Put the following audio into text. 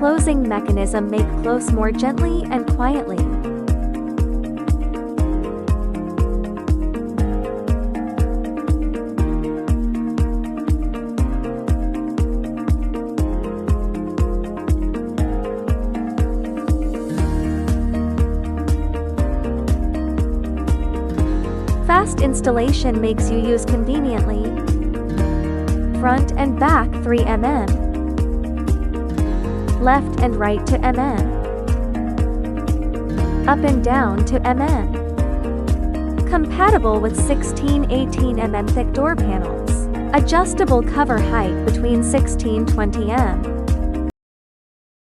closing mechanism make close more gently and quietly. Fast installation makes you use conveniently. Front and back 3 mm. Left and right to mm. Up and down to mm. Compatible with 16-18 mm thick door panels. Adjustable cover height between 16-20 mm.